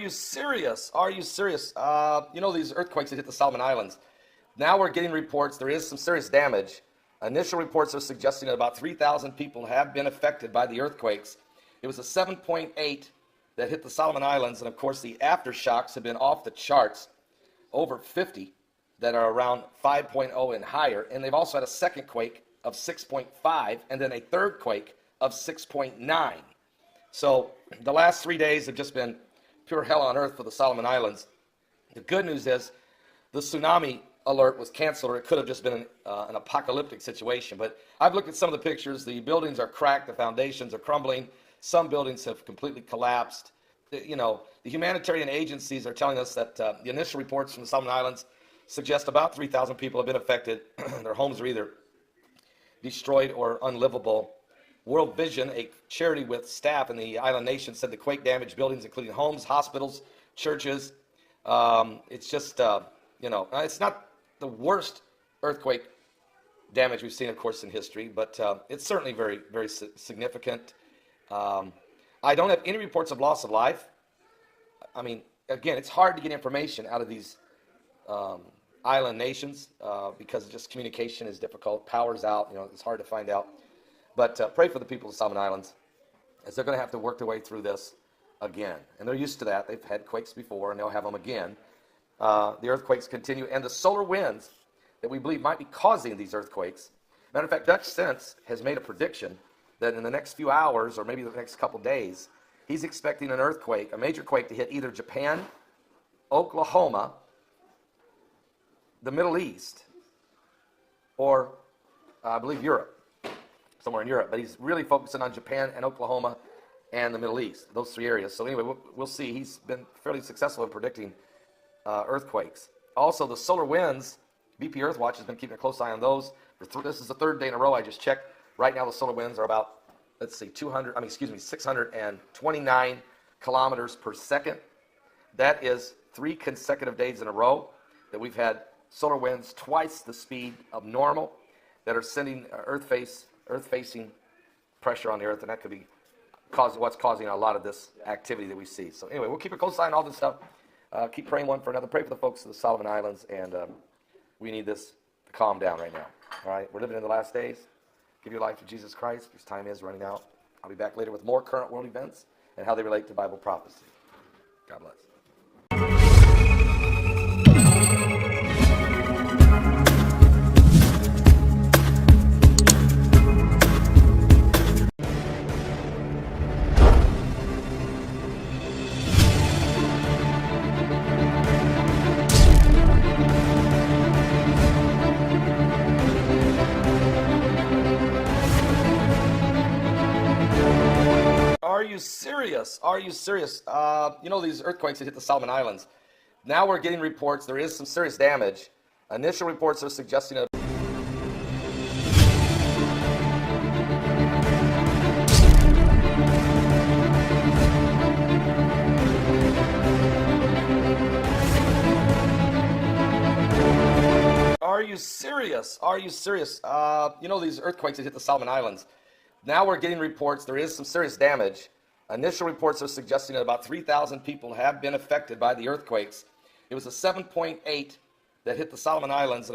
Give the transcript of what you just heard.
you serious? Are you serious? These earthquakes that hit the Solomon Islands. Now we're getting reports there is some serious damage. Initial reports are suggesting that about 3,000 people have been affected by the earthquakes. It was a 7.8 that hit the Solomon Islands, and of course the aftershocks have been off the charts, over 50 that are around 5.0 and higher, and they've also had a second quake of 6.5 and then a third quake of 6.9. So the last 3 days have just been pure hell on earth for the Solomon Islands. The good news is the tsunami alert was canceled, or it could have just been an apocalyptic situation. But I've looked at some of the pictures. The buildings are cracked, the foundations are crumbling, some buildings have completely collapsed. The humanitarian agencies are telling us that the initial reports from the Solomon Islands suggest about 3,000 people have been affected. Their homes are either destroyed or unlivable. World Vision, a charity with staff in the island nation, said the quake damaged buildings, including homes, hospitals, churches. It's just, it's not the worst earthquake damage we've seen, of course, in history, but it's certainly very, very significant. I don't have any reports of loss of life. I mean, again, it's hard to get information out of these island nations because just communication is difficult. Power's out, it's hard to find out. But pray for the people of the Solomon Islands, as they're going to have to work their way through this again. And they're used to that. They've had quakes before, and they'll have them again. The earthquakes continue, and the solar winds that we believe might be causing these earthquakes. Matter of fact, Dutch Sense has made a prediction that in the next few hours, or maybe the next couple days, he's expecting an earthquake, a major quake, to hit either Japan, Oklahoma, the Middle East, or I believe Europe. Somewhere in Europe, but he's really focusing on Japan and Oklahoma and the Middle East, those three areas. So anyway, we'll see. He's been fairly successful in predicting earthquakes. Also, the solar winds, BP Earthwatch has been keeping a close eye on those. This is the third day in a row I just checked. Right now, the solar winds are about, 629 kilometers per second. That is 3 consecutive days in a row that we've had solar winds twice the speed of normal that are sending earth-facing pressure on the earth, and that could be what's causing a lot of this activity that we see. So anyway, we'll keep a close eye on all this stuff. Keep praying one for another. Pray for the folks of the Solomon Islands, and we need this to calm down right now. All right, we're living in the last days. Give your life to Jesus Christ, because time is running out. I'll be back later with more current world events and how they relate to Bible prophecy. God bless. Are you serious? Are you serious? These earthquakes that hit the Solomon Islands. Now we're getting reports there is some serious damage. Initial reports are suggesting that Are you serious? Are you serious? These earthquakes that hit the Solomon Islands. Now we're getting reports there is some serious damage. Initial reports are suggesting that about 3,000 people have been affected by the earthquakes. It was a 7.8 that hit the Solomon Islands, and